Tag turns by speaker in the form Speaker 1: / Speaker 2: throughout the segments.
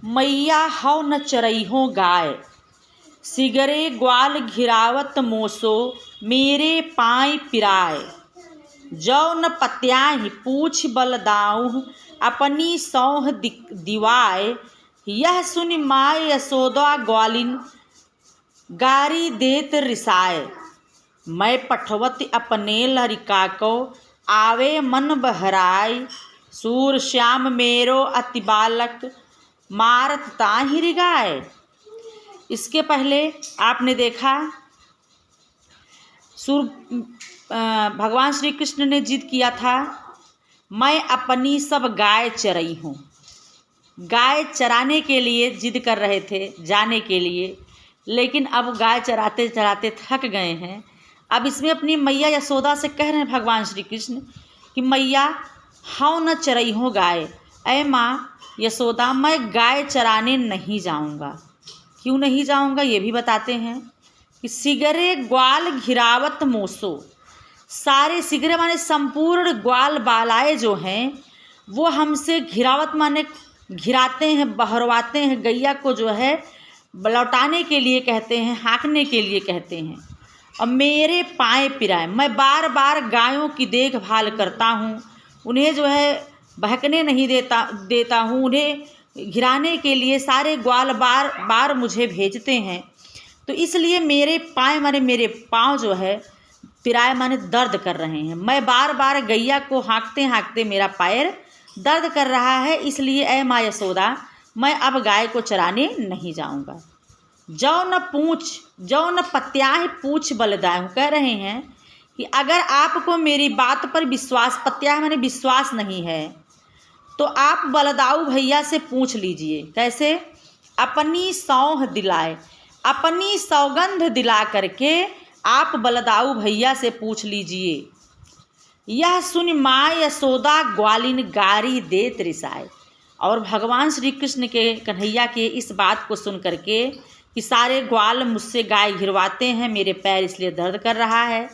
Speaker 1: मैया हौ न चरइहों गाय, सिगरे ग्वाल घिरावत मोसो मेरे पाँय पिराय। जौ न पत्याहि पूछ बल दाऊँ अपनी सौह दिवाय। यह सुनि माय यशोदा ग्वालिन गारी देत रिसाय। मैं पठवत अपने लरिका को आवे मन बहराय। सूर श्याम मेरो अति बालक मारत ताहि रिगाय। इसके पहले आपने देखा भगवान श्री कृष्ण ने जिद किया था, मैं अपनी सब गाय चरई हूँ। गाय चराने के लिए जिद कर रहे थे, जाने के लिए, लेकिन अब गाय चराते चराते थक गए हैं। अब इसमें अपनी मैया यशोदा से कह रहे हैं भगवान श्री कृष्ण कि मैया हौ न चरई हो गाय, ऐ माँ यशोदा मैं गाय चराने नहीं जाऊँगा। क्यों नहीं जाऊँगा ये भी बताते हैं कि सिगरे ग्वाल घिरावत मोसो। सारे सिगरे माने संपूर्ण ग्वाल बालाए जो हैं वो हमसे घिरावत माने घिराते हैं, बहरवाते हैं। गैया को जो है लौटाने के लिए कहते हैं, हाँकने के लिए कहते हैं। और मेरे पाँय पिराए, मैं बार बार गायों की देखभाल करता हूँ, उन्हें जो है बहकने नहीं देता हूँ, उन्हें घिराने के लिए सारे ग्वाल बार बार मुझे भेजते हैं। तो इसलिए मेरे पाँव माने मेरे पाँव जो है पिराए माने दर्द कर रहे हैं। मैं बार बार गैया को हाँकते हाँकते मेरा पैर दर्द कर रहा है, इसलिए ऐ माँ यशोदा मैं अब गाय को चराने नहीं जाऊँगा। जौ न पत्याहि पूछ बलदाऊँ, कह रहे हैं कि अगर आपको मेरी बात पर विश्वास, पत्याहि माने विश्वास नहीं है, तो आप बलदाऊ भैया से पूछ लीजिए। कैसे? अपनी सौंह दिलाए, अपनी सौगंध दिला करके आप बलदाऊ भैया से पूछ लीजिए। यह सुन माँ यशोदा ग्वालिन गारी देत रिसाए। और भगवान श्री कृष्ण के कन्हैया के इस बात को सुन करके कि सारे ग्वाल मुझसे गाय घिरवाते हैं, मेरे पैर इसलिए दर्द कर रहा है,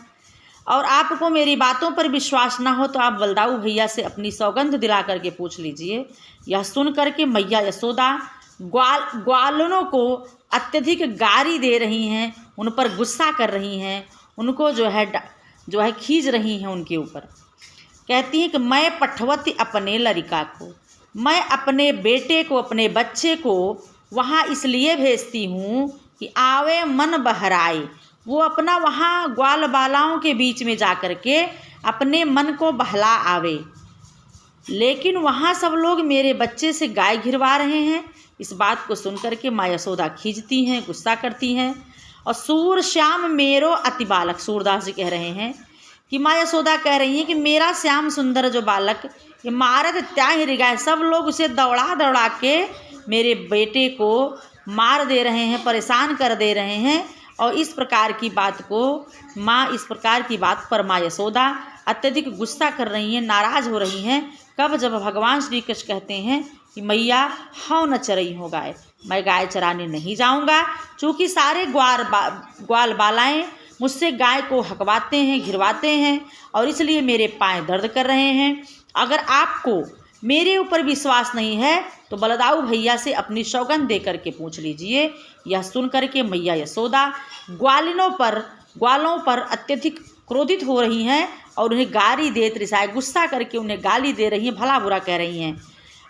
Speaker 1: और आपको मेरी बातों पर विश्वास ना हो तो आप बलदाऊ भैया से अपनी सौगंध दिला करके पूछ लीजिए। यह सुन करके मैया यशोदा ग्वालों को अत्यधिक गारी दे रही हैं, उन पर गुस्सा कर रही हैं, उनको जो है खींच रही हैं उनके ऊपर। कहती हैं कि मैं पठवती अपने लरिका को, मैं अपने बेटे को, अपने बच्चे को वहाँ इसलिए भेजती हूँ कि आवे मन बहराए। वो अपना वहाँ ग्वाल बालाओं के बीच में जा कर के अपने मन को बहला आवे, लेकिन वहाँ सब लोग मेरे बच्चे से गाय घिरवा रहे हैं। इस बात को सुनकर के माँ यशोदा खींचती हैं, गुस्सा करती हैं। और सूर श्याम मेरो अति बालक, सूरदास जी कह रहे हैं कि माँ यशोदा कह रही हैं कि मेरा श्याम सुंदर जो बालक ये मारत त्याहि रिगाए। सब लोग उसे दौड़ा दौड़ा के मेरे बेटे को मार दे रहे हैं, परेशान कर दे रहे हैं। और इस प्रकार की बात पर माँ यशोदा अत्यधिक गुस्सा कर रही हैं, नाराज़ हो रही हैं। कब? जब भगवान श्री कृष्ण कहते हैं कि मैया हौ न चरई हो गाय, मैं गाय चराने नहीं जाऊंगा, क्योंकि सारे ग्वाल बालाएँ मुझसे गाय को हकवाते हैं, घिरवाते हैं, और इसलिए मेरे पाँव दर्द कर रहे हैं। अगर आपको मेरे ऊपर विश्वास नहीं है तो बलदाऊ भैया से अपनी सौगंध दे करके पूछ लीजिए। यह सुन करके मैया यशोदा ग्वालों पर अत्यधिक क्रोधित हो रही हैं और उन्हें गारी देत रिसाए, गुस्सा करके उन्हें गाली दे रही हैं, भला बुरा कह रही हैं।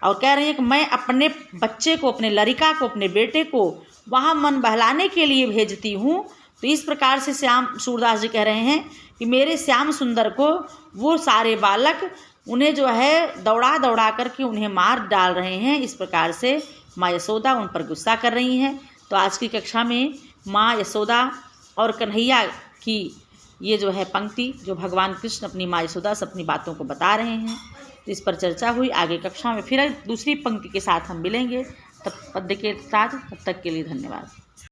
Speaker 1: और कह रही हैं कि मैं अपने बच्चे को, अपने लड़िका को, अपने बेटे को वहाँ मन बहलाने के लिए भेजती हूँ। तो इस प्रकार से सूरदास जी कह रहे हैं कि मेरे श्याम सुंदर को वो सारे बालक उन्हें जो है दौड़ा दौड़ा करके उन्हें मार डाल रहे हैं। इस प्रकार से माँ यशोदा उन पर गुस्सा कर रही हैं। तो आज की कक्षा में माँ यशोदा और कन्हैया की ये जो है पंक्ति, जो भगवान कृष्ण अपनी माँ यशोदा से अपनी बातों को बता रहे हैं, तो इस पर चर्चा हुई। आगे कक्षा में फिर दूसरी पंक्ति के साथ हम मिलेंगे, तब पद्य के साथ। तब तक के लिए धन्यवाद।